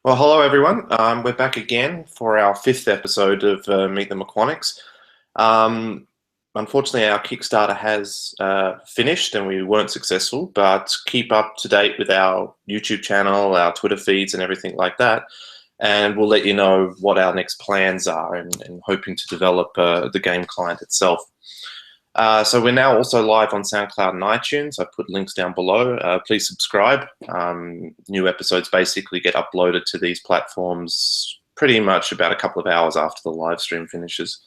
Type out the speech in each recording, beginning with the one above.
Well, hello everyone. We're back again for our fifth episode of Meet the meQuanics. Unfortunately, our Kickstarter has finished and we weren't successful, but keep up to date with our YouTube channel, our Twitter feeds and everything like that. And we'll let you know what our next plans are and hoping to develop the game client itself. So we're now also live on SoundCloud and iTunes. I've put links down below. Please subscribe. New episodes basically get uploaded to these platforms pretty much about a couple of hours after the live stream finishes.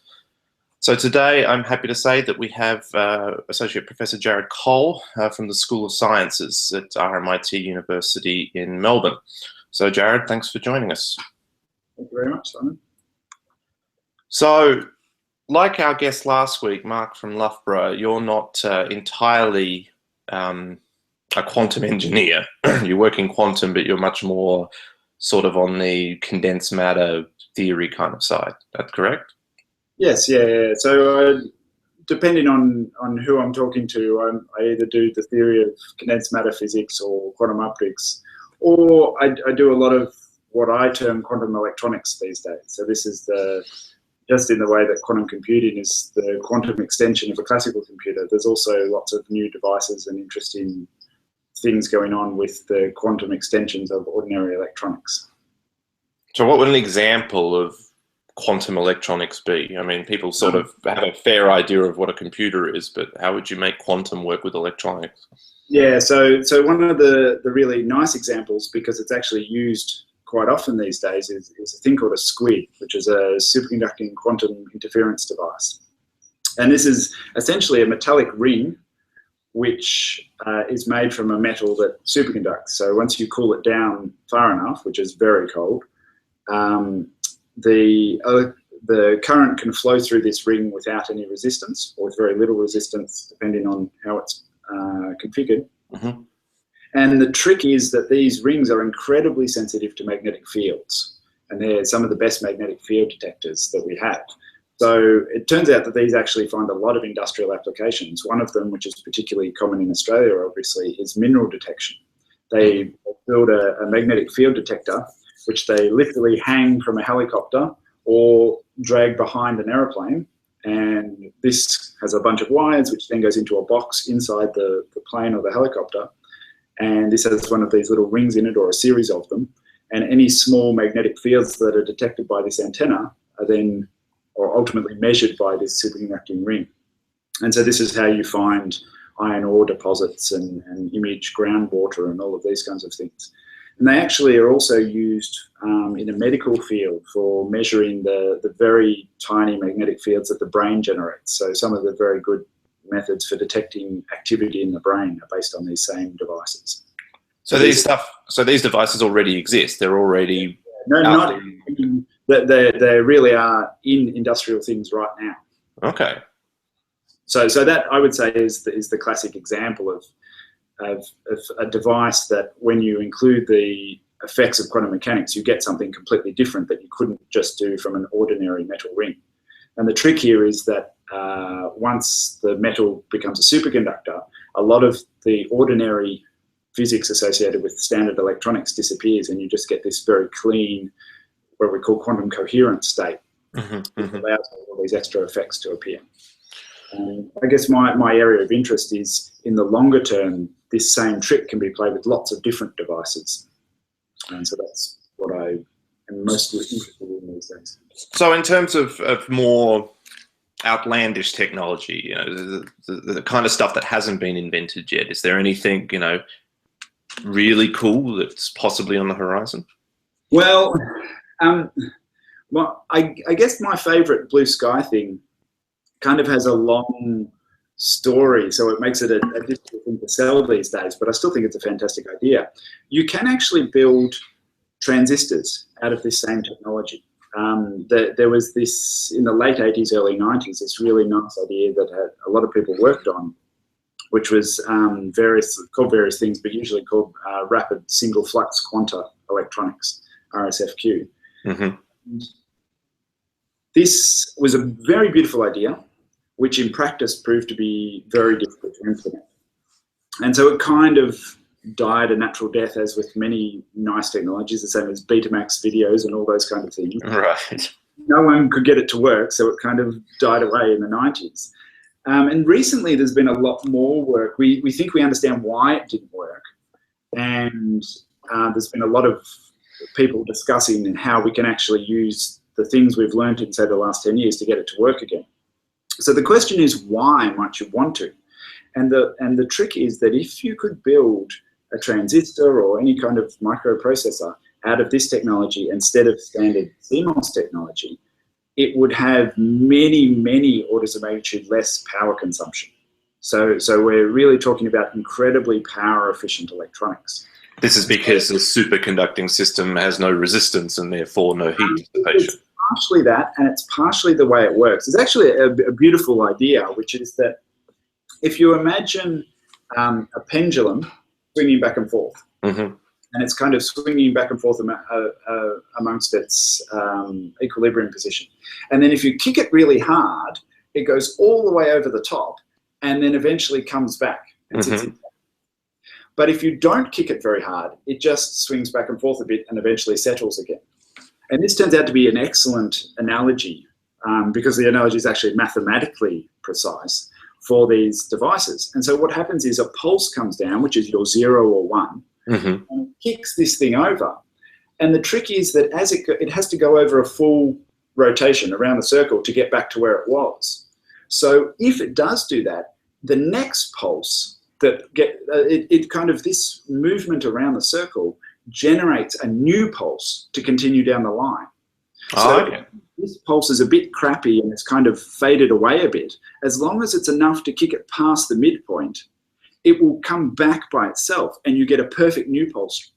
So today I'm happy to say that we have Associate Professor Jared Cole from the School of Sciences at RMIT University in Melbourne. So Jared, thanks for joining us. Thank you very much, Simon. So, like our guest last week, Mark from Loughborough, you're not entirely a quantum engineer. You work in quantum, but you're much more sort of on the condensed matter theory kind of side. That's correct? Yes, yeah. So depending on who I'm talking to, I either do the theory of condensed matter physics or quantum optics, or I do a lot of what I term quantum electronics these days. So this is just in the way that quantum computing is the quantum extension of a classical computer, there's also lots of new devices and interesting things going on with the quantum extensions of ordinary electronics. So what would an example of quantum electronics be? I mean, people sort of have a fair idea of what a computer is, but how would you make quantum work with electronics? Yeah, so one of the really nice examples, because it's actually used quite often these days, is a thing called a SQUID, which is a superconducting quantum interference device. And this is essentially a metallic ring which is made from a metal that superconducts. So once you cool it down far enough, which is very cold, the current can flow through this ring without any resistance, or with very little resistance, depending on how it's configured. Mm-hmm. And the trick is that these rings are incredibly sensitive to magnetic fields, and they're some of the best magnetic field detectors that we have. So it turns out that these actually find a lot of industrial applications. One of them, which is particularly common in Australia, obviously, is mineral detection. They build a magnetic field detector, which they literally hang from a helicopter or drag behind an aeroplane. And this has a bunch of wires, which then goes into a box inside the plane or the helicopter. And this has one of these little rings in it, or a series of them. And any small magnetic fields that are detected by this antenna are then, or ultimately measured by this superconducting ring. And so this is how you find iron ore deposits and image groundwater and all of these kinds of things. And they actually are also used in a medical field for measuring the very tiny magnetic fields that the brain generates. So some of the very good methods for detecting activity in the brain are based on these same devices. So these devices already exist. They're already they really are in industrial things right now. Okay. So that, I would say, is the classic example of a device that, when you include the effects of quantum mechanics, you get something completely different that you couldn't just do from an ordinary metal ring. And the trick here is that once the metal becomes a superconductor, a lot of the ordinary physics associated with standard electronics disappears, and you just get this very clean, what we call quantum coherent state, which allows all these extra effects to appear. I guess my area of interest is, in the longer term, this same trick can be played with lots of different devices. And so that's what I am most interested in these days. So in terms of more outlandish technology, you know, the kind of stuff that hasn't been invented yet, is there anything, you know, really cool that's possibly on the horizon? Well, I guess my favorite blue sky thing kind of has a long story, so it makes it a difficult thing to sell these days, but I still think it's a fantastic idea. You can actually build transistors out of this same technology. There was this, in the late 80s, early 90s, this really nice idea that a lot of people worked on, which was called various things, but usually called rapid single flux quanta electronics, RSFQ. Mm-hmm. This was a very beautiful idea, which in practice proved to be very difficult to implement. And so it kind of died a natural death, as with many nice technologies, the same as Betamax videos and all those kind of things. Right. No one could get it to work, so it kind of died away in the 90s. And recently there's been a lot more work. We think we understand why it didn't work. And there's been a lot of people discussing how we can actually use the things we've learned in, say, the last 10 years to get it to work again. So the question is, why might you want to? And the trick is that if you could build a transistor or any kind of microprocessor out of this technology instead of standard CMOS technology, it would have many, many orders of magnitude less power consumption. So we're really talking about incredibly power efficient electronics. This is because the superconducting system has no resistance and therefore no heat dissipation. It's partially that, and it's partially the way it works. It's actually a beautiful idea, which is that if you imagine a pendulum swinging back and forth, and it's kind of swinging back and forth amongst its equilibrium position. And then if you kick it really hard, it goes all the way over the top and then eventually comes back. But if you don't kick it very hard, it just swings back and forth a bit and eventually settles again. And this turns out to be an excellent analogy because the analogy is actually mathematically precise for these devices. And so what happens is a pulse comes down, which is your 0 or 1, and kicks this thing over. And the trick is that as it has to go over a full rotation around the circle to get back to where it was. So if it does do that, the next pulse that this movement around the circle generates a new pulse to continue down the line. This pulse is a bit crappy and it's kind of faded away a bit. As long as it's enough to kick it past the midpoint, it will come back by itself and you get a perfect new pulse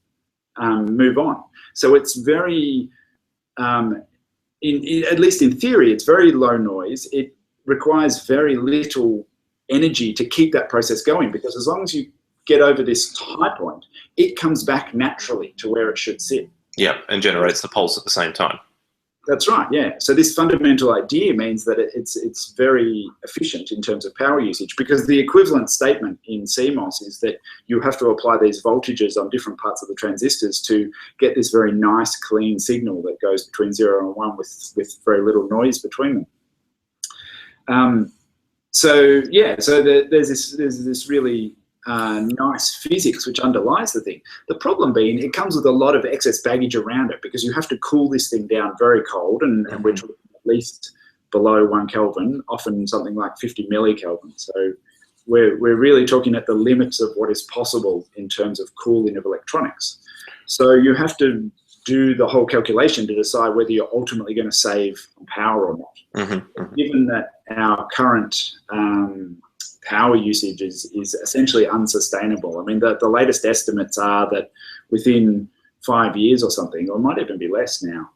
move on. So it's very, at least in theory, it's very low noise. It requires very little energy to keep that process going, because as long as you get over this high point, it comes back naturally to where it should sit. Yeah, and generates the pulse at the same time. That's right, yeah. So this fundamental idea means that it's very efficient in terms of power usage, because the equivalent statement in CMOS is that you have to apply these voltages on different parts of the transistors to get this very nice, clean signal that goes between 0 and 1 with very little noise between them. There's this really nice physics which underlies the thing. The problem being it comes with a lot of excess baggage around it, because you have to cool this thing down very cold, and we're talking at least below 1 Kelvin, often something like 50 millikelvin. So we're really talking at the limits of what is possible in terms of cooling of electronics. So you have to do the whole calculation to decide whether you're ultimately going to save power or not. Given that our current power usage is essentially unsustainable. I mean, the latest estimates are that within 5 years or something, or it might even be less now,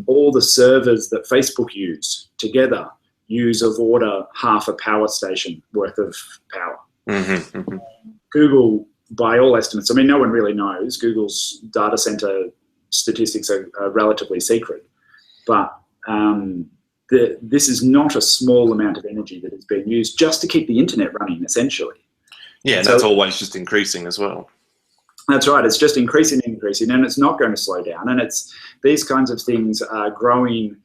all the servers that Facebook use together use of order half a power station worth of power. Google, by all estimates, I mean, no one really knows. Google's data center statistics are relatively secret, but this is not a small amount of energy that is being used just to keep the internet running, essentially. Yeah, and so, that's always just increasing as well. That's right. It's just increasing, and it's not going to slow down. And these kinds of things are growing.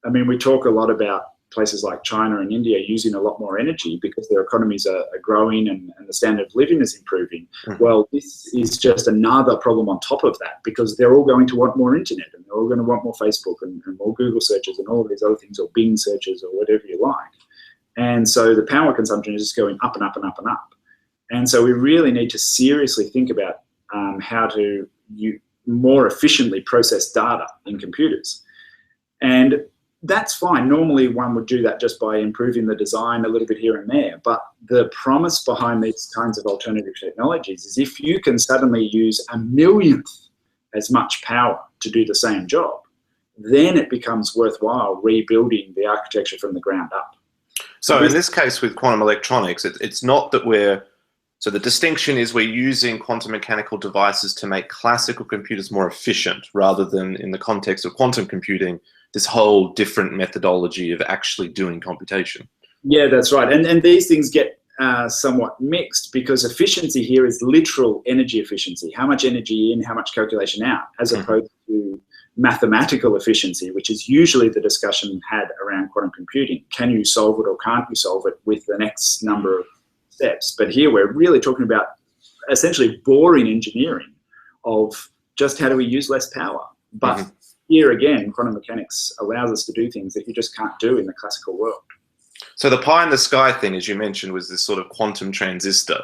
I mean, we talk a lot about places like China and India using a lot more energy because their economies are growing and the standard of living is improving. Well, this is just another problem on top of that, because they're all going to want more internet, and they're all going to want more Facebook and more Google searches and all of these other things, or Bing searches or whatever you like. And so the power consumption is just going up and up and up and up. And so we really need to seriously think about how to more efficiently process data in computers. And that's fine. Normally one would do that just by improving the design a little bit here and there. But the promise behind these kinds of alternative technologies is if you can suddenly use 1/1,000,000th as much power to do the same job, then it becomes worthwhile rebuilding the architecture from the ground up. So in this case with quantum electronics, it's not that so the distinction is we're using quantum mechanical devices to make classical computers more efficient, rather than in the context of quantum computing, this whole different methodology of actually doing computation. Yeah, that's right. And these things get somewhat mixed, because efficiency here is literal energy efficiency. How much energy in, how much calculation out, as opposed to mathematical efficiency, which is usually the discussion had around quantum computing. Can you solve it or can't you solve it with the next number of steps? But here we're really talking about essentially boring engineering of just how do we use less power. But here again, quantum mechanics allows us to do things that you just can't do in the classical world. So the pie in the sky thing, as you mentioned, was this sort of quantum transistor.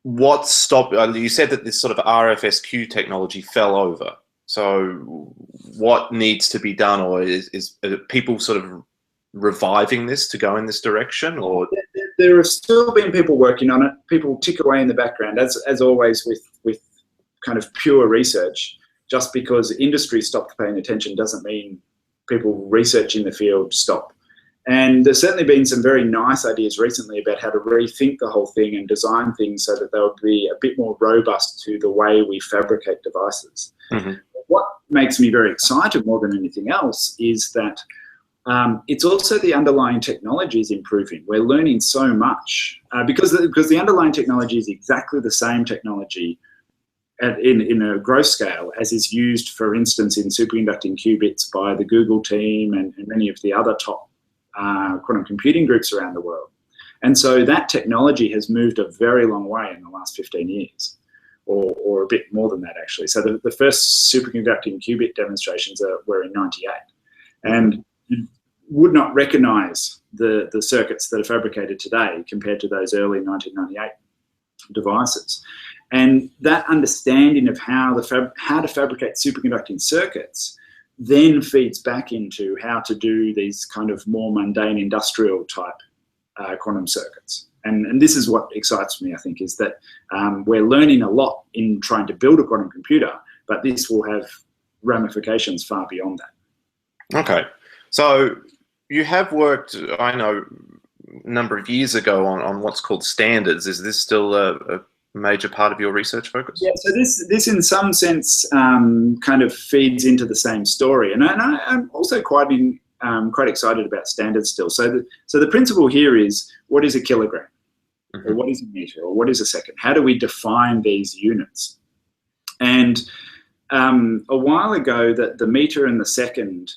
What stopped? You said that this sort of RFSQ technology fell over. So what needs to be done, or is people sort of reviving this to go in this direction? Or there have still been people working on it. People tick away in the background, as always with kind of pure research. Just because industry stopped paying attention doesn't mean people researching the field stop. And there's certainly been some very nice ideas recently about how to rethink the whole thing and design things so that they'll be a bit more robust to the way we fabricate devices. What makes me very excited more than anything else is that it's also the underlying technology is improving. We're learning so much because the underlying technology is exactly the same technology in a growth scale as is used, for instance, in superconducting qubits by the Google team and many of the other top quantum computing groups around the world. And so that technology has moved a very long way in the last 15 years, or a bit more than that, actually. So the first superconducting qubit demonstrations were in '98. And you would not recognize the circuits that are fabricated today compared to those early 1998 devices. And that understanding of how to fabricate superconducting circuits then feeds back into how to do these kind of more mundane industrial type quantum circuits. And this is what excites me, I think, is that we're learning a lot in trying to build a quantum computer, but this will have ramifications far beyond that. Okay. So you have worked, I know, a number of years ago on what's called standards. Is this still a major part of your research focus? Yeah, so this in some sense kind of feeds into the same story, and I'm also quite excited about standards still. So the principle here is, what is a kilogram, or what is a meter, or what is a second? How do we define these units? And a while ago, that the meter and the second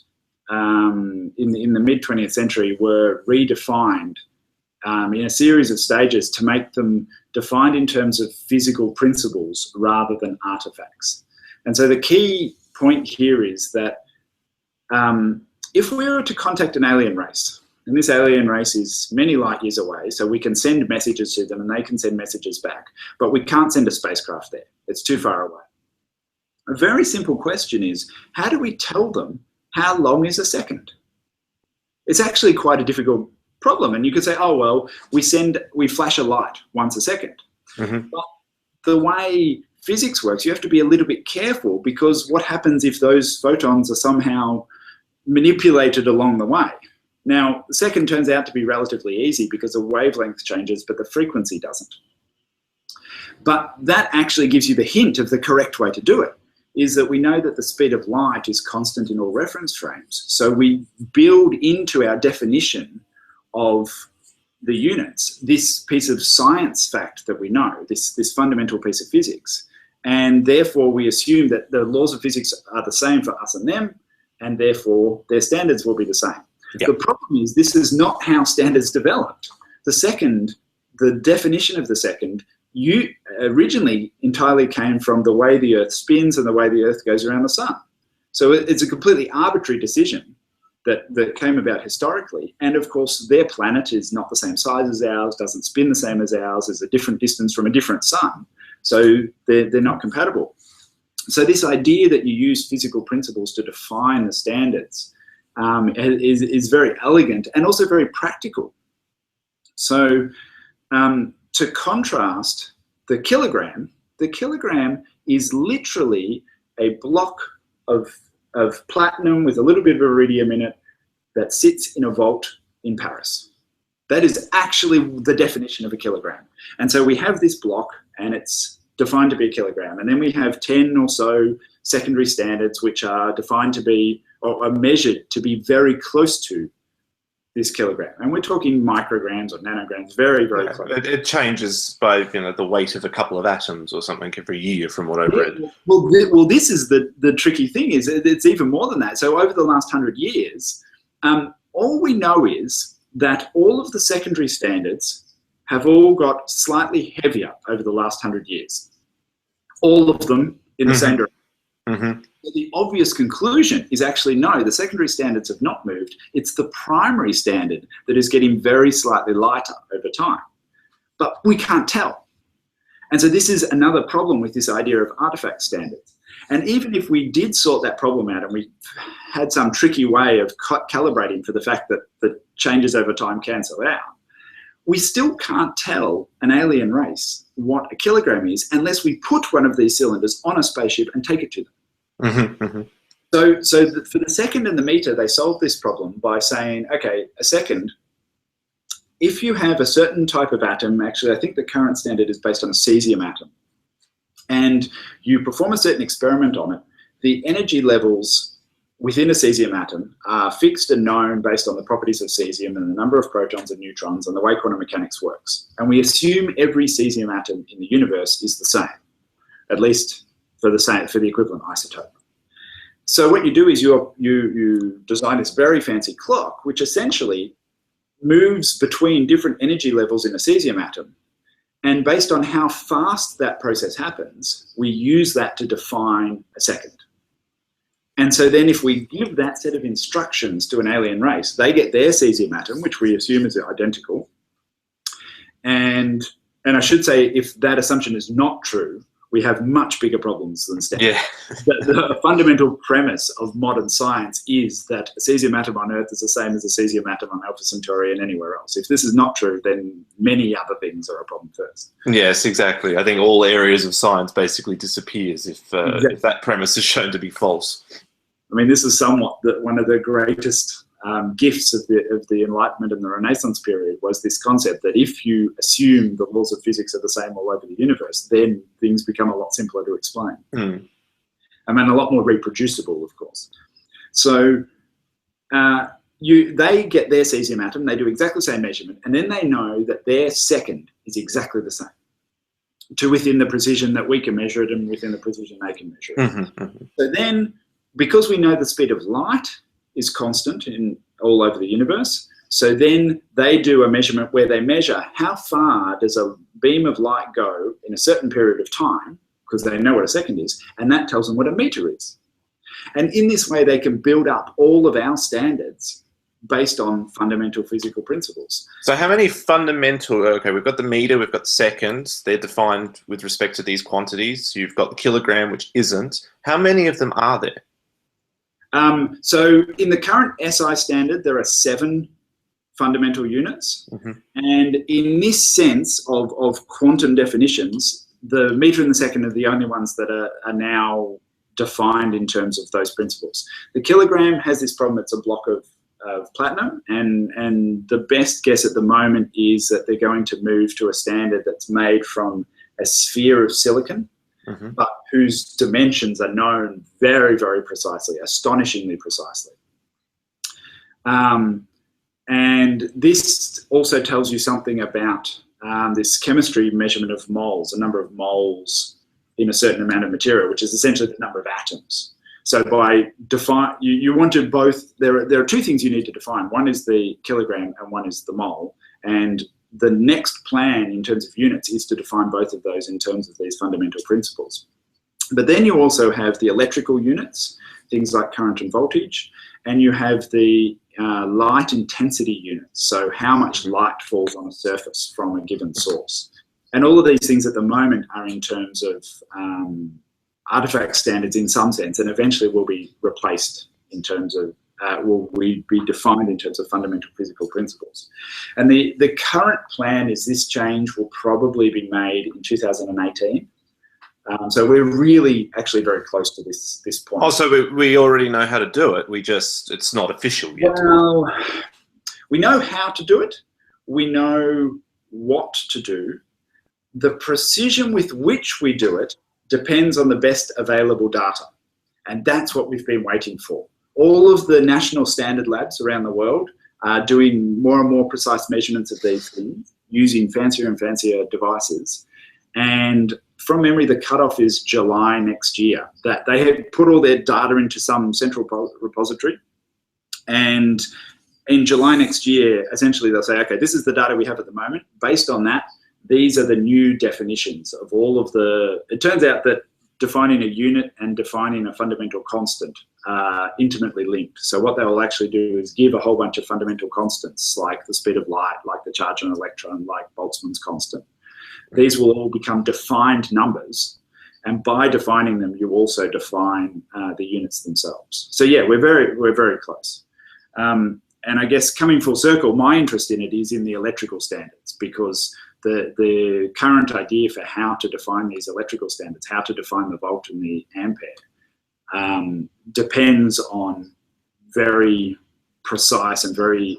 in the mid 20th century were redefined in a series of stages to make them defined in terms of physical principles rather than artifacts. And so the key point here is that if we were to contact an alien race, and this alien race is many light years away, so we can send messages to them and they can send messages back, but we can't send a spacecraft there. It's too far away. A very simple question is, how do we tell them how long is a second? It's actually quite a difficult problem. And you could say, oh, well, we flash a light once a second. But the way physics works, you have to be a little bit careful, because what happens if those photons are somehow manipulated along the way? Now, the second turns out to be relatively easy because the wavelength changes, but the frequency doesn't. But that actually gives you the hint of the correct way to do it, is that we know that the speed of light is constant in all reference frames. So we build into our definition of the units this piece of science fact that we know, this fundamental piece of physics. And therefore we assume that the laws of physics are the same for us and them, and therefore their standards will be the same. Yep. The problem is, this is not how standards developed. The definition of the second, originally entirely came from the way the Earth spins and the way the Earth goes around the sun. So it's a completely arbitrary decision that came about historically. And of course, their planet is not the same size as ours, doesn't spin the same as ours, is a different distance from a different sun. So they're not compatible. So this idea that you use physical principles to define the standards is very elegant and also very practical. So to contrast the kilogram is literally a block of platinum with a little bit of iridium in it that sits in a vault in Paris. That is actually the definition of a kilogram. And so we have this block and it's defined to be a kilogram. And then we have 10 or so secondary standards which are defined to be, or are measured to be very close to this kilogram. And we're talking micrograms or nanograms, very, very close. It changes by the weight of a couple of atoms or something every year from what I've read. Well, this is the tricky thing, is it's even more than that. So over the last 100 years, all we know is that all of the secondary standards have all got slightly heavier over the last 100 years. All of them in the same direction. So the obvious conclusion is actually no, the secondary standards have not moved. It's the primary standard that is getting very slightly lighter over time. But we can't tell. And so this is another problem with this idea of artifact standards. And even if we did sort that problem out and we had some tricky way of calibrating for the fact that the changes over time cancel out, we still can't tell an alien race what a kilogram is unless we put one of these cylinders on a spaceship and take it to them. So for the second and the meter, they solved this problem by saying, okay, a second, if you have a certain type of atom, actually I think the current standard is based on a cesium atom, and you perform a certain experiment on it, the energy levels within a cesium atom are fixed and known based on the properties of cesium and the number of protons and neutrons and the way quantum mechanics works. And we assume every cesium atom in the universe is the same, at least for the equivalent isotope. So what you do is you design this very fancy clock, which essentially moves between different energy levels in a cesium atom. And based on how fast that process happens, we use that to define a second. And so then if we give that set of instructions to an alien race, they get their cesium atom, which we assume is identical. And I should say, if that assumption is not true, we have much bigger problems than standard. Yeah. The fundamental premise of modern science is that a cesium atom on Earth is the same as a cesium atom on Alpha Centauri and anywhere else. If this is not true, then many other things are a problem first. Yes, exactly. I think all areas of science basically disappears if that premise is shown to be false. I mean, this is somewhat one of the greatest gifts of the Enlightenment and the Renaissance period, was this concept that if you assume the laws of physics are the same all over the universe, then things become a lot simpler to explain. I mean, a lot more reproducible, of course. So they get their cesium atom, they do exactly the same measurement, and then they know that their second is exactly the same, to within the precision that we can measure it and within the precision they can measure it. So then, because we know the speed of light is constant all over the universe, so then they do a measurement where they measure how far does a beam of light go in a certain period of time, because they know what a second is, and that tells them what a meter is. And in this way, they can build up all of our standards based on fundamental physical principles. So how many fundamental, okay, we've got the meter, we've got the seconds, they're defined with respect to these quantities. You've got the kilogram, which isn't. How many of them are there? So in the current SI standard, there are 7 fundamental units. And in this sense of quantum definitions, the meter and the second are the only ones that are now defined in terms of those principles. The kilogram has this problem, it's a block of platinum, and the best guess at the moment is that they're going to move to a standard that's made from a sphere of silicon, but whose dimensions are known very, very precisely, astonishingly precisely. And this also tells you something about this chemistry measurement of moles, a number of moles in a certain amount of material, which is essentially the number of atoms. So by you want to both, there are 2 things you need to define. One is the kilogram and one is the mole. And the next plan in terms of units is to define both of those in terms of these fundamental principles. But then you also have the electrical units, things like current and voltage, and you have the light intensity units, so how much light falls on a surface from a given source. And all of these things at the moment are in terms of artifact standards in some sense, and eventually will be replaced in terms of will be defined in terms of fundamental physical principles. And the current plan is this change will probably be made in 2018. So we're really actually very close to this point. Oh, so we already know how to do it. It's not official yet. Well, we know how to do it. We know what to do. The precision with which we do it depends on the best available data. And that's what we've been waiting for. All of the national standard labs around the world are doing more and more precise measurements of these things using fancier and fancier devices. And from memory, the cutoff is July next year. That they have put all their data into some central repository, and in July next year, essentially they'll say, okay, this is the data we have at the moment. Based on that, these are the new definitions of all of the. It turns out that defining a unit and defining a fundamental constant are intimately linked. So what they will actually do is give a whole bunch of fundamental constants, like the speed of light, like the charge on an electron, like Boltzmann's constant. These will all become defined numbers, and by defining them, you also define the units themselves. So yeah, we're very close. And I guess coming full circle, my interest in it is in the electrical standards, because the current idea for how to define these electrical standards, how to define the volt and the ampere, depends on very precise and very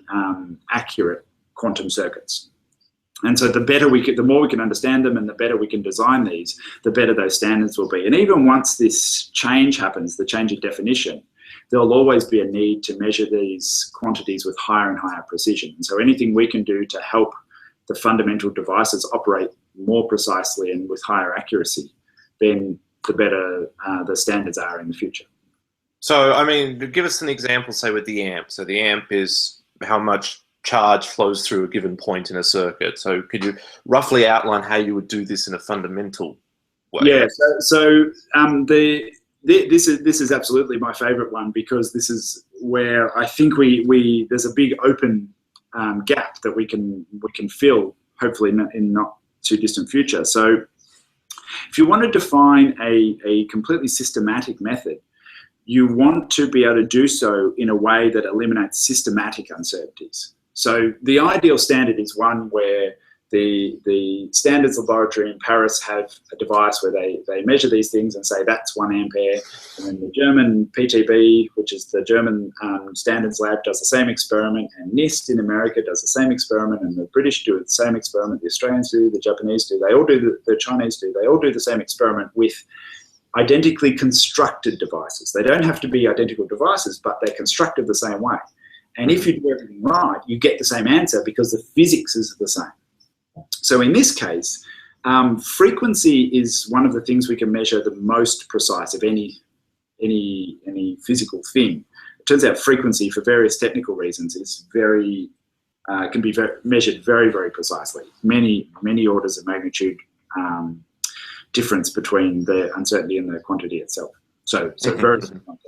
accurate quantum circuits. And so the more we can understand them and the better we can design these, the better those standards will be. And even once this change happens, the change in definition, there'll always be a need to measure these quantities with higher and higher precision. And so anything we can do to help the fundamental devices operate more precisely and with higher accuracy, then the better the standards are in the future. So, I mean, give us an example, say, with the amp. So the amp is how much charge flows through a given point in a circuit. So could you roughly outline how you would do this in a fundamental way? Yeah, this is absolutely my favorite one, because this is where I think there's a big open gap that we can fill, hopefully in not too distant future. So if you want to define a completely systematic method, you want to be able to do so in a way that eliminates systematic uncertainties. So the ideal standard is one where the standards laboratory in Paris have a device where they measure these things and say that's 1 ampere, and then the German PTB, which is the German standards lab, does the same experiment, and NIST in America does the same experiment, and the British do the same experiment, the Australians do, the Japanese do, they all do, the Chinese do, they all do the same experiment with identically constructed devices. They don't have to be identical devices, but they're constructed the same way. And if you do everything right, you get the same answer because the physics is the same. So in this case, frequency is one of the things we can measure the most precise of any physical thing. It turns out frequency, for various technical reasons, is can be measured very, very precisely. Many orders of magnitude difference between the uncertainty and the quantity itself. So very simple.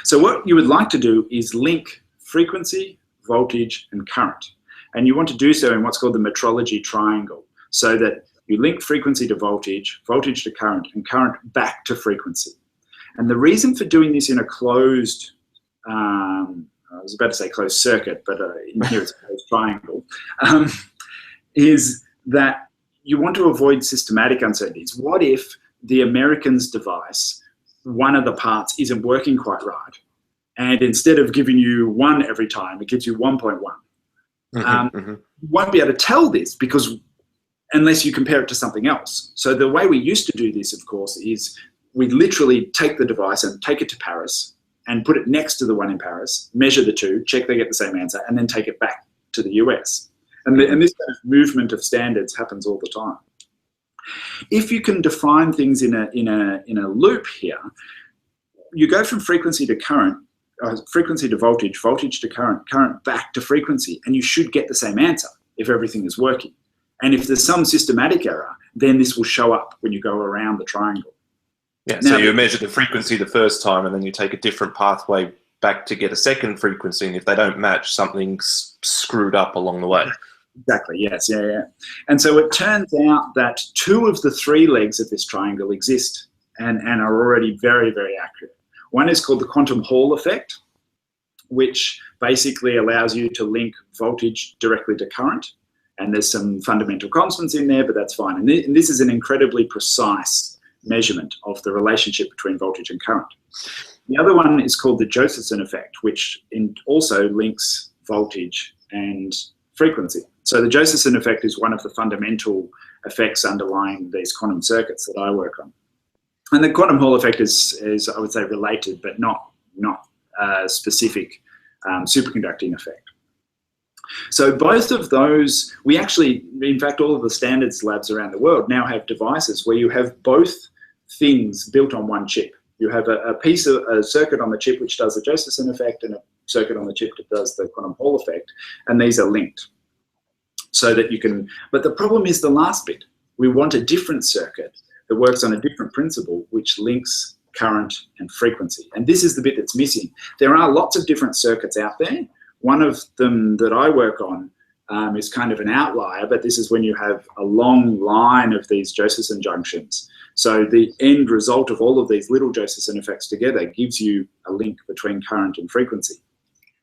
So what you would like to do is link frequency, voltage, and current. And you want to do so in what's called the metrology triangle, so that you link frequency to voltage, voltage to current, and current back to frequency. And the reason for doing this in a closed, I was about to say closed circuit, but in here it's a closed triangle, is that you want to avoid systematic uncertainties. What if the American's device, one of the parts isn't working quite right, and instead of giving you 1 every time, it gives you 1.1? You won't be able to tell this unless you compare it to something else. So the way we used to do this, of course, is we literally take the device and take it to Paris and put it next to the one in Paris, measure the two, check they get the same answer, and then take it back to the US. And this kind of movement of standards happens all the time. If you can define things in a loop here, you go from frequency to current, frequency to voltage, voltage to current, current back to frequency, and you should get the same answer if everything is working. And if there's some systematic error, then this will show up when you go around the triangle. Yeah, now, so you measure the frequency the first time, and then you take a different pathway back to get a second frequency, and if they don't match, something's screwed up along the way. Exactly, yes, yeah. And so it turns out that 2 of the 3 legs of this triangle exist and are already very, very accurate. One is called the quantum Hall effect, which basically allows you to link voltage directly to current. And there's some fundamental constants in there, but that's fine. And this is an incredibly precise measurement of the relationship between voltage and current. The other one is called the Josephson effect, which also links voltage and frequency. So the Josephson effect is one of the fundamental effects underlying these quantum circuits that I work on. And the quantum Hall effect is I would say, related, but not specific superconducting effect. So both of those, we actually, in fact, all of the standards labs around the world now have devices where you have both things built on one chip. You have a piece of a circuit on the chip which does the Josephson effect and a circuit on the chip that does the quantum Hall effect, and these are linked so that you can, but the problem is the last bit. We want a different circuit that works on a different principle which links current and frequency, and this is the bit that's missing. There are lots of different circuits out there. One of them that I work on is kind of an outlier, but this is when you have a long line of these Josephson junctions. So the end result of all of these little Josephson effects together gives you a link between current and frequency.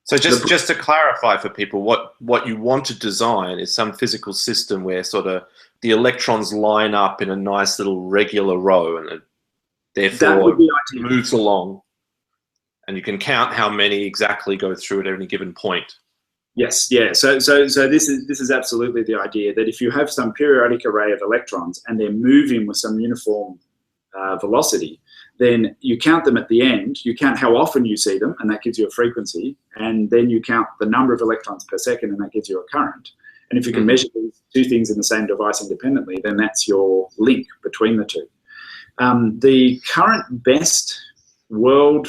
So just to clarify for people, what you want to design is some physical system where sort of the electrons line up in a nice little regular row, and it therefore moves along. And you can count how many exactly go through at any given point. Yes, yeah. So this is absolutely the idea, that if you have some periodic array of electrons and they're moving with some uniform velocity, then you count them at the end. You count how often you see them, and that gives you a frequency. And then you count the number of electrons per second, and that gives you a current. And if you can measure these two things in the same device independently, then that's your link between the two. The current best world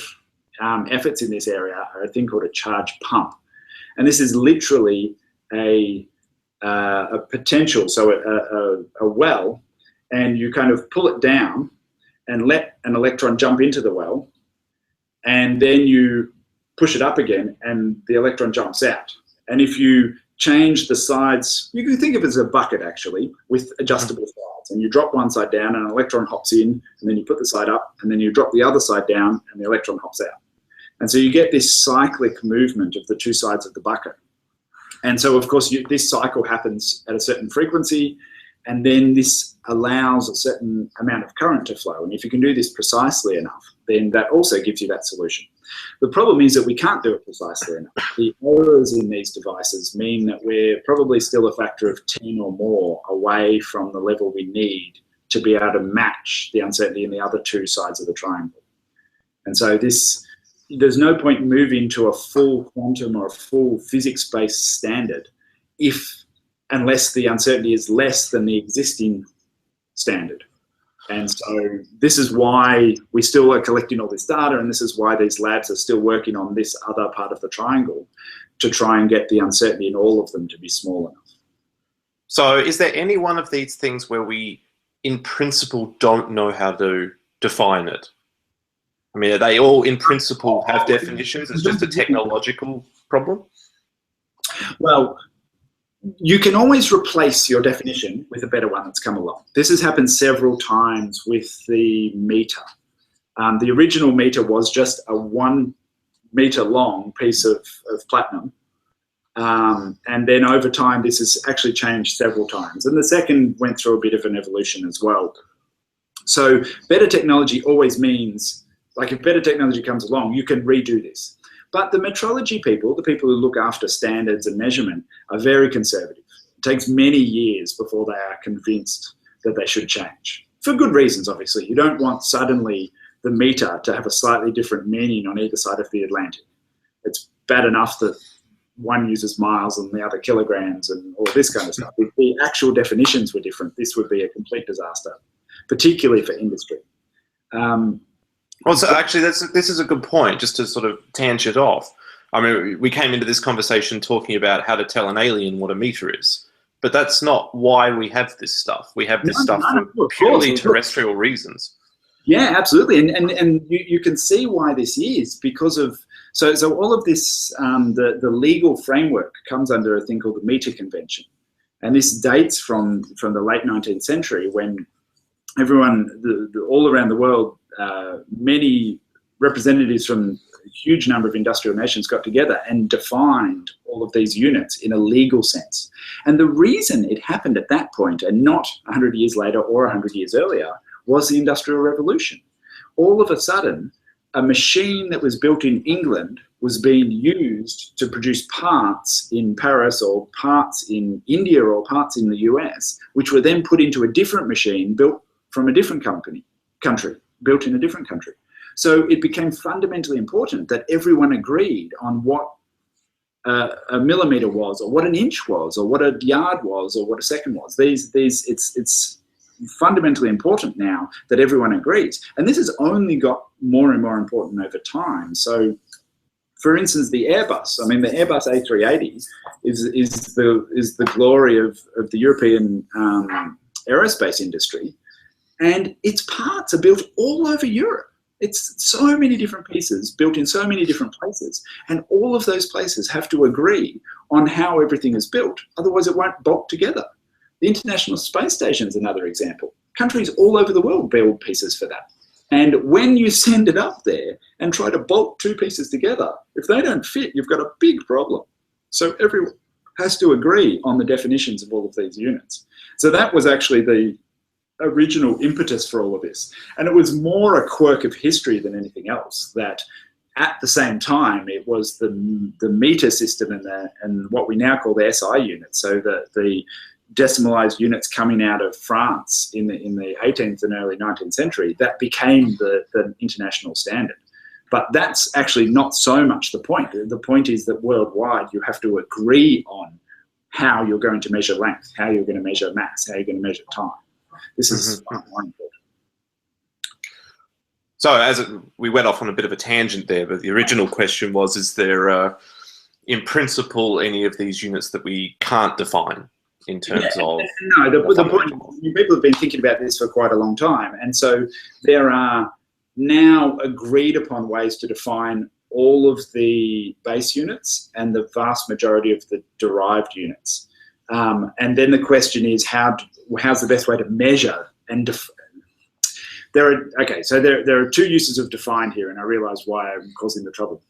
efforts in this area are a thing called a charge pump. And this is literally a potential, so a well, and you kind of pull it down and let an electron jump into the well, and then you push it up again and the electron jumps out. And if you change the sides, you can think of it as a bucket actually, with adjustable sides, and you drop one side down and an electron hops in, and then you put the side up, and then you drop the other side down and the electron hops out. And so you get this cyclic movement of the two sides of the bucket. And so, of course, this cycle happens at a certain frequency, and then this allows a certain amount of current to flow. And if you can do this precisely enough, then that also gives you that solution. The problem is that we can't do it precisely enough. The errors in these devices mean that we're probably still a factor of 10 or more away from the level we need to be able to match the uncertainty in the other two sides of the triangle. And so there's no point moving to a full quantum or a full physics-based standard unless the uncertainty is less than the existing standard. And so this is why we still are collecting all this data, and this is why these labs are still working on this other part of the triangle to try and get the uncertainty in all of them to be small enough. So is there any one of these things where we, in principle, don't know how to define it? I mean, they all, in principle, have definitions? It's just a technological problem? Well, you can always replace your definition with a better one that's come along. This has happened several times with the meter. The original meter was just a 1 meter long piece of platinum. And then over time, this has actually changed several times. And the second went through a bit of an evolution as well. So better technology always means, like if better technology comes along, you can redo this. But the metrology people, the people who look after standards and measurement, are very conservative. It takes many years before they are convinced that they should change. For good reasons, obviously. You don't want suddenly the meter to have a slightly different meaning on either side of the Atlantic. It's bad enough that one uses miles and the other kilograms and all this kind of stuff. If the actual definitions were different, this would be a complete disaster, particularly for industry. Well, so actually, this is a good point, just to sort of tangent off. I mean, we came into this conversation talking about how to tell an alien what a meter is, but that's not why we have this stuff. We have this stuff for purely terrestrial reasons. Yeah, absolutely, and you can see why this is because of so all of this the legal framework comes under a thing called the meter convention, and this dates from the late 19th century when everyone all around the world. Many representatives from a huge number of industrial nations got together and defined all of these units in a legal sense. And the reason it happened at that point and not 100 years later or 100 years earlier was the Industrial Revolution. All of a sudden, a machine that was built in England was being used to produce parts in Paris or parts in India or parts in the US, which were then put into a different machine built from a different country. Built in a different country. So it became fundamentally important that everyone agreed on what a millimeter was, or what an inch was, or what a yard was, or what a second was. It's fundamentally important now that everyone agrees, and this has only got more and more important over time. So, for instance, the Airbus. I mean, the Airbus A380 is the glory of the European aerospace industry, and its parts are built all over Europe. It's so many different pieces built in so many different places, and all of those places have to agree on how everything is built. Otherwise, it won't bolt together. The International Space Station is another example. Countries all over the world build pieces for that. And when you send it up there and try to bolt two pieces together, if they don't fit, you've got a big problem. So everyone has to agree on the definitions of all of these units. So that was actually the original impetus for all of this. And it was more a quirk of history than anything else, that at the same time, it was the meter system and what we now call the SI unit. So the decimalized units coming out of France in the 18th and early 19th century, that became the international standard. But that's actually not so much the point. The point is that worldwide, you have to agree on how you're going to measure length, how you're going to measure mass, how you're going to measure time. This is more important. So we went off on a bit of a tangent there, but the original question was, is there, in principle, any of these units that we can't define in terms of... No, the point, people have been thinking about this for quite a long time. And so there are now agreed upon ways to define all of the base units and the vast majority of the derived units. And then the question is, how's the best way to measure and there are two uses of defined here, and I realise why I'm causing the trouble.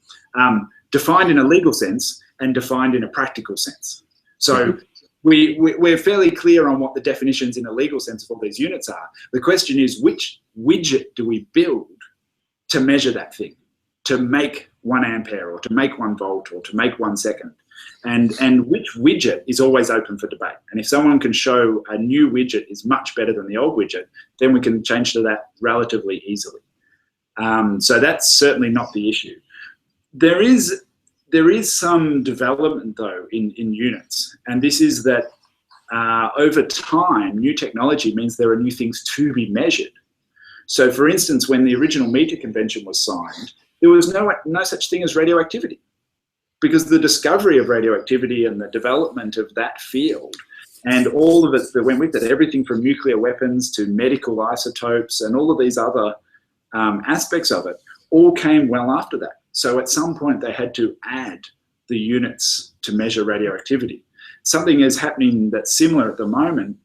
Defined in a legal sense and defined in a practical sense. So we're fairly clear on what the definitions in a legal sense of all these units are. The question is, which widget do we build to measure that thing, to make 1 ampere or to make 1 volt or to make 1 second? And which widget is always open for debate. And if someone can show a new widget is much better than the old widget, then we can change to that relatively easily. So that's certainly not the issue. There is some development, though, in units. And this is that over time, new technology means there are new things to be measured. So, for instance, when the original meter convention was signed, there was no such thing as radioactivity, because the discovery of radioactivity and the development of that field and all of it that went with it, everything from nuclear weapons to medical isotopes and all of these other aspects of it, all came well after that. So at some point they had to add the units to measure radioactivity. Something is happening that's similar at the moment.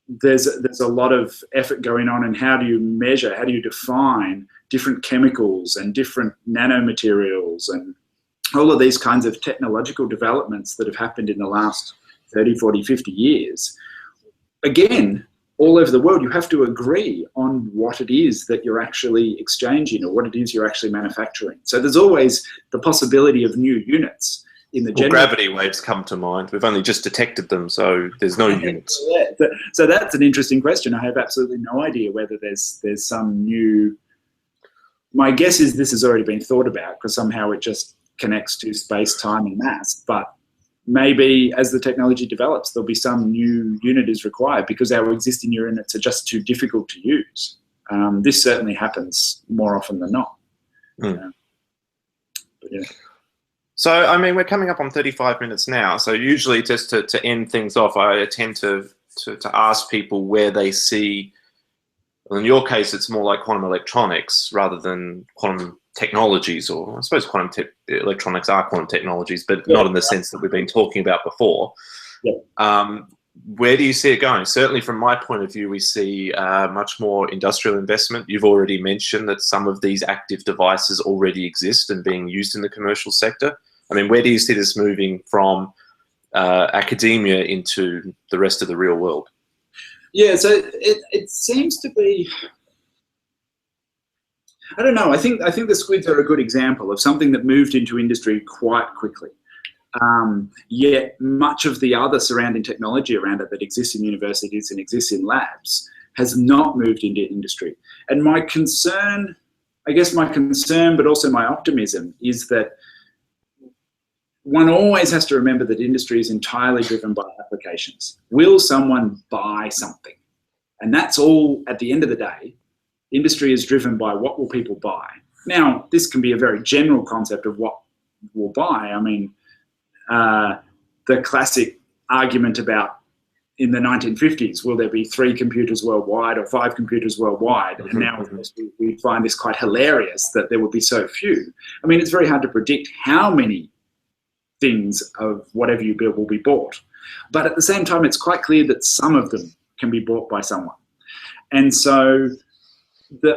There's a lot of effort going on in how do you measure, how do you define different chemicals and different nanomaterials and all of these kinds of technological developments that have happened in the last 30, 40, 50 years. Again, all over the world, you have to agree on what it is that you're actually exchanging or what it is you're actually manufacturing. So there's always the possibility of new units. In the gravity waves come to mind. We've only just detected them, so there's no units. Yeah. So that's an interesting question. I have absolutely no idea whether there's some new... My guess is this has already been thought about because somehow it just connects to space, time, and mass. But maybe as the technology develops, there'll be some new unit is required because our existing units are just too difficult to use. This certainly happens more often than not. But yeah. So, I mean, we're coming up on 35 minutes now. So usually just to end things off, I tend to ask people where they see, well, in your case, it's more like quantum electronics rather than quantum technologies, or I suppose quantum electronics are quantum technologies, but not in the sense that we've been talking about before. Yeah. Where do you see it going? Certainly from my point of view, we see much more industrial investment. You've already mentioned that some of these active devices already exist and being used in the commercial sector. I mean, where do you see this moving from academia into the rest of the real world? Yeah, so it seems to be, I don't know, I think the squids are a good example of something that moved into industry quite quickly. Yet much of the other surrounding technology around it that exists in universities and exists in labs has not moved into industry. And my concern, but also my optimism is that one always has to remember that industry is entirely driven by applications. Will someone buy something? And that's all, at the end of the day, industry is driven by what will people buy. Now, this can be a very general concept of what will buy. I mean, the classic argument about in the 1950s, will there be 3 computers worldwide or 5 computers worldwide? And now, of course, we find this quite hilarious that there would be so few. I mean, it's very hard to predict how many things of whatever you build will be bought. But at the same time, it's quite clear that some of them can be bought by someone. And so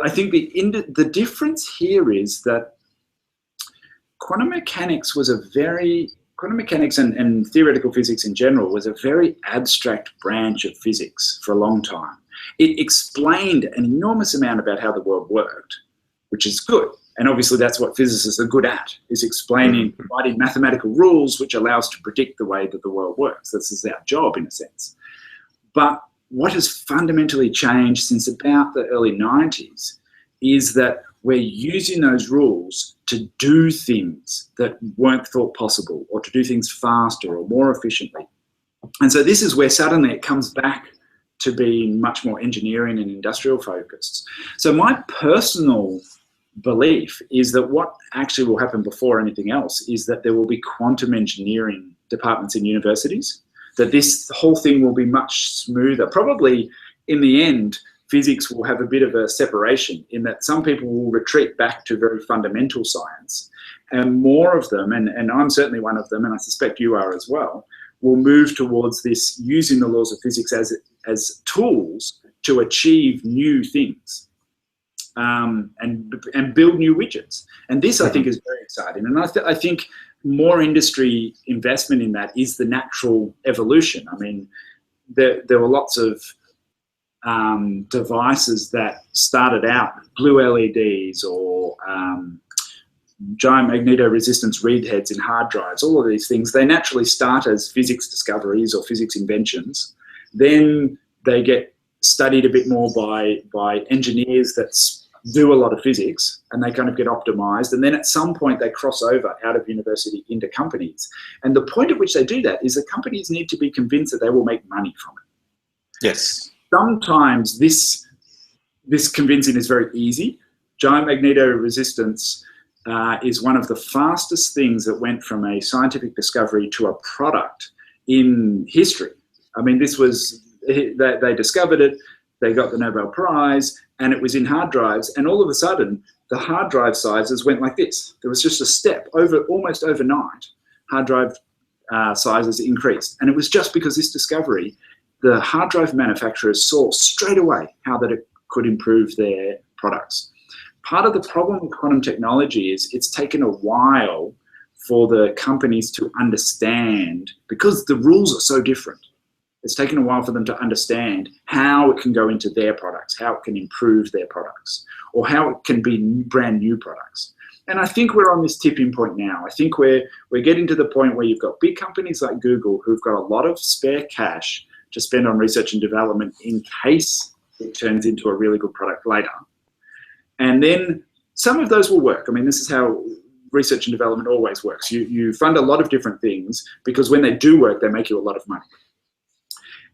I think the difference here is that quantum mechanics and theoretical physics in general was a very abstract branch of physics for a long time. It explained an enormous amount about how the world worked, which is good. And obviously that's what physicists are good at, is explaining, providing mathematical rules which allow us to predict the way that the world works. This is our job in a sense. But what has fundamentally changed since about the early 90s is that we're using those rules to do things that weren't thought possible, or to do things faster or more efficiently. And so this is where suddenly it comes back to being much more engineering and industrial focused. So my personal belief is that what actually will happen before anything else is that there will be quantum engineering departments in universities, that this whole thing will be much smoother. Probably in the end, physics will have a bit of a separation in that some people will retreat back to very fundamental science, and more of them, and I'm certainly one of them, and I suspect you are as well, will move towards this using the laws of physics as tools to achieve new things. And build new widgets. And this, I think, is very exciting. And I think more industry investment in that is the natural evolution. I mean, there were lots of devices that started out, blue LEDs or giant magneto resistance read heads in hard drives, all of these things. They naturally start as physics discoveries or physics inventions. Then they get studied a bit more by engineers that do a lot of physics, and they kind of get optimized, and then at some point they cross over out of university into companies. And the point at which they do that is that companies need to be convinced that they will make money from it. Yes. Sometimes this convincing is very easy. Giant magneto resistance is one of the fastest things that went from a scientific discovery to a product in history. I mean, this was, they discovered it, they got the Nobel Prize, and it was in hard drives, and all of a sudden the hard drive sizes went like this. There was just a step almost overnight. Hard drive sizes increased, and it was just because this discovery, the hard drive manufacturers saw straight away how that it could improve their products. Part of the problem with quantum technology is it's taken a while for the companies to understand, because the rules are so different. It's taken a while for them to understand how it can go into their products, how it can improve their products, or how it can be brand new products. And I think we're on this tipping point now. I think we're getting to the point where you've got big companies like Google who've got a lot of spare cash to spend on research and development in case it turns into a really good product later. And then some of those will work. I mean, this is how research and development always works. You fund a lot of different things because when they do work, they make you a lot of money.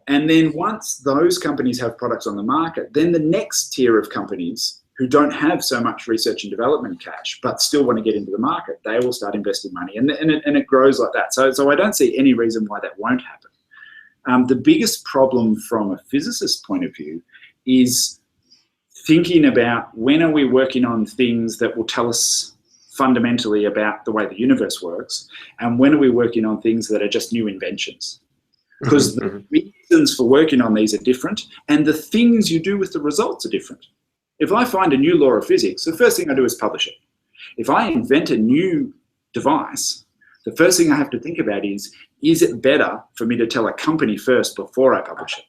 And then once those companies have products on the market, then the next tier of companies who don't have so much research and development cash but still want to get into the market, they will start investing money, and it grows like that. So I don't see any reason why that won't happen. The biggest problem from a physicist's point of view is thinking about when are we working on things that will tell us fundamentally about the way the universe works, and when are we working on things that are just new inventions. Because the reasons for working on these are different, and the things you do with the results are different. If I find a new law of physics, the first thing I do is publish it. If I invent a new device, the first thing I have to think about is it better for me to tell a company first before I publish it?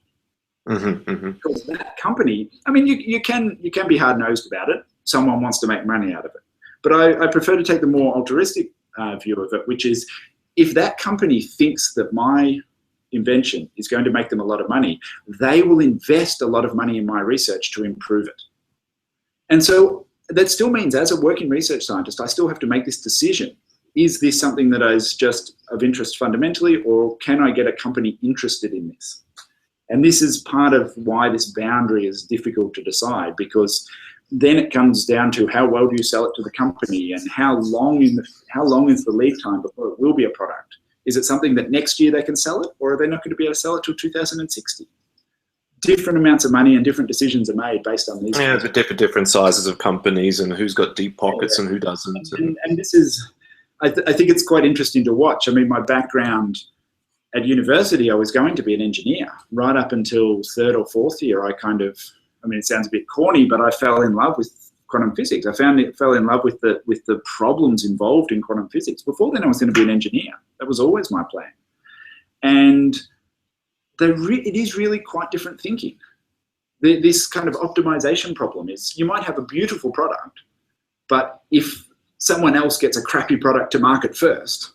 Because that company, I mean, you can be hard-nosed about it. Someone wants to make money out of it. But I prefer to take the more altruistic view of it, which is if that company thinks that my invention is going to make them a lot of money, they will invest a lot of money in my research to improve it. And so that still means as a working research scientist, I still have to make this decision. is this something that is just of interest fundamentally, or can I get a company interested in this? And this is part of why this boundary is difficult to decide, because then it comes down to how well do you sell it to the company, and how long is the lead time before it will be a product? Is it something that next year they can sell it, or are they not going to be able to sell it till 2060? Different amounts of money and different decisions are made based on these. Yeah, the different sizes of companies and who's got deep pockets and who doesn't. And this is, I think it's quite interesting to watch. I mean, my background at university, I was going to be an engineer right up until third or fourth year. I mean, it sounds a bit corny, but I fell in love with quantum physics. I fell in love with the problems involved in quantum physics. Before then, I was going to be an engineer. That was always my plan. And it is really quite different thinking. This kind of optimization problem is, you might have a beautiful product, but if someone else gets a crappy product to market first,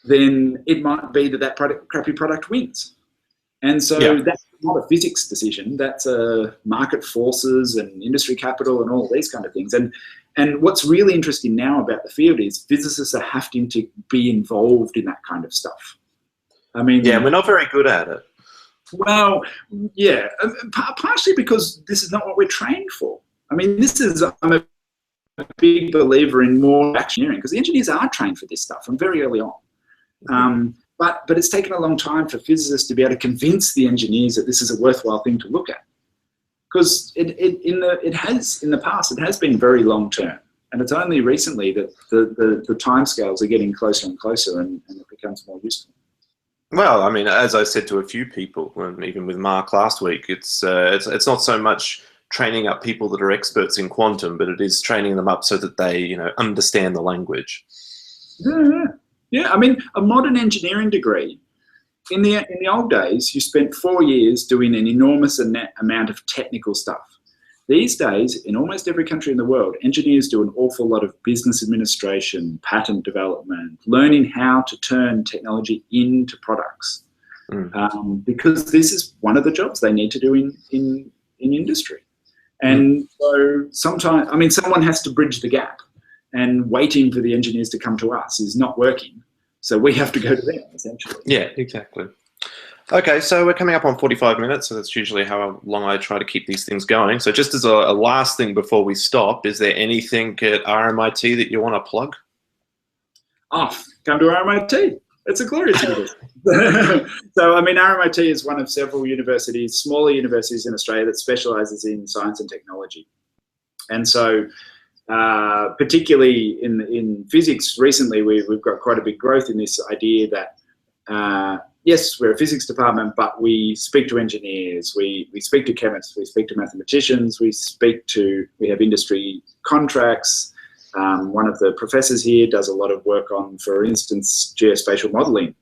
then it might be that crappy product wins. And so that's not a physics decision. That's market forces and industry capital and all these kind of things. And what's really interesting now about the field is physicists are having to be involved in that kind of stuff. I mean, yeah, we're not very good at it. Well, yeah, partially because this is not what we're trained for. I mean, I'm a big believer in more engineering, because the engineers are trained for this stuff from very early on. But it's taken a long time for physicists to be able to convince the engineers that this is a worthwhile thing to look at, because in the past it has been very long term, and it's only recently that the timescales are getting closer and closer, and it becomes more useful. Well, I mean, as I said to a few people, and even with Mark last week, it's not so much training up people that are experts in quantum, but it is training them up so that they, understand the language. Yeah. I mean, a modern engineering degree, in the old days, you spent 4 years doing an enormous amount of technical stuff. These days, in almost every country in the world, engineers do an awful lot of business administration, patent development, learning how to turn technology into products, because this is one of the jobs they need to do in industry. And so sometimes, I mean, someone has to bridge the gap, and waiting for the engineers to come to us is not working. So we have to go to them, essentially. Yeah, exactly. Okay, so we're coming up on 45 minutes, so that's usually how long I try to keep these things going. So just as a last thing before we stop, is there anything at RMIT that you want to plug? Oh, come to RMIT. It's a glorious university. So, I mean, RMIT is one of several universities, smaller universities in Australia, that specialises in science and technology. And so, particularly in physics, recently we've got quite a big growth in this idea that, yes, we're a physics department, but we speak to engineers, we speak to chemists, we speak to mathematicians, we have industry contracts. One of the professors here does a lot of work on, for instance, geospatial modeling.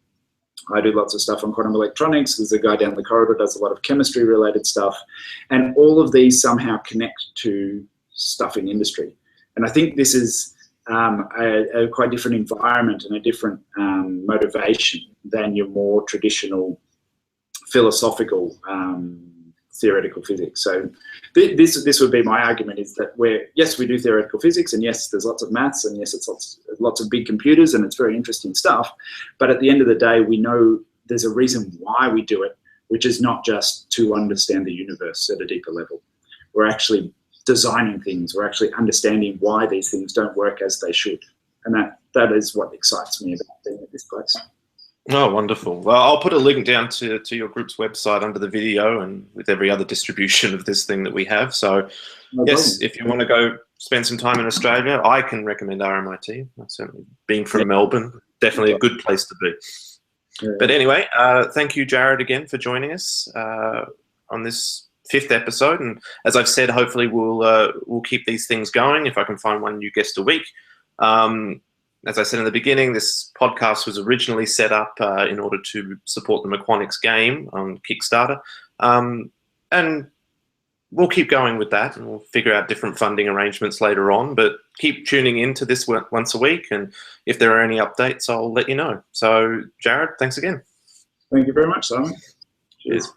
I do lots of stuff on quantum electronics. There's a guy down the corridor who does a lot of chemistry related stuff. And all of these somehow connect to stuff in industry. And I think this is a quite different environment and a different motivation than your more traditional philosophical theoretical physics. So this would be my argument, is that yes, we do theoretical physics, and yes, there's lots of maths, and yes, it's lots of big computers, and it's very interesting stuff. But at the end of the day, we know there's a reason why we do it, which is not just to understand the universe at a deeper level. We're actually designing things. We're actually understanding why these things don't work as they should. And that is what excites me about being at this place. Oh, wonderful. Well, I'll put a link down to your group's website under the video, and with every other distribution of this thing that we have. So, no yes, problem. If you want to go spend some time in Australia, I can recommend RMIT. Certainly, being from Melbourne, definitely a good place to be. Yeah. But anyway, thank you, Jared, again for joining us on this 5th episode. And as I've said, hopefully we'll keep these things going if I can find one new guest a week. As I said in the beginning, this podcast was originally set up in order to support the meQuanics game on Kickstarter. And we'll keep going with that, and we'll figure out different funding arrangements later on. But keep tuning in to this once a week, and if there are any updates, I'll let you know. So, Jared, thanks again. Thank you very much, Simon. Cheers.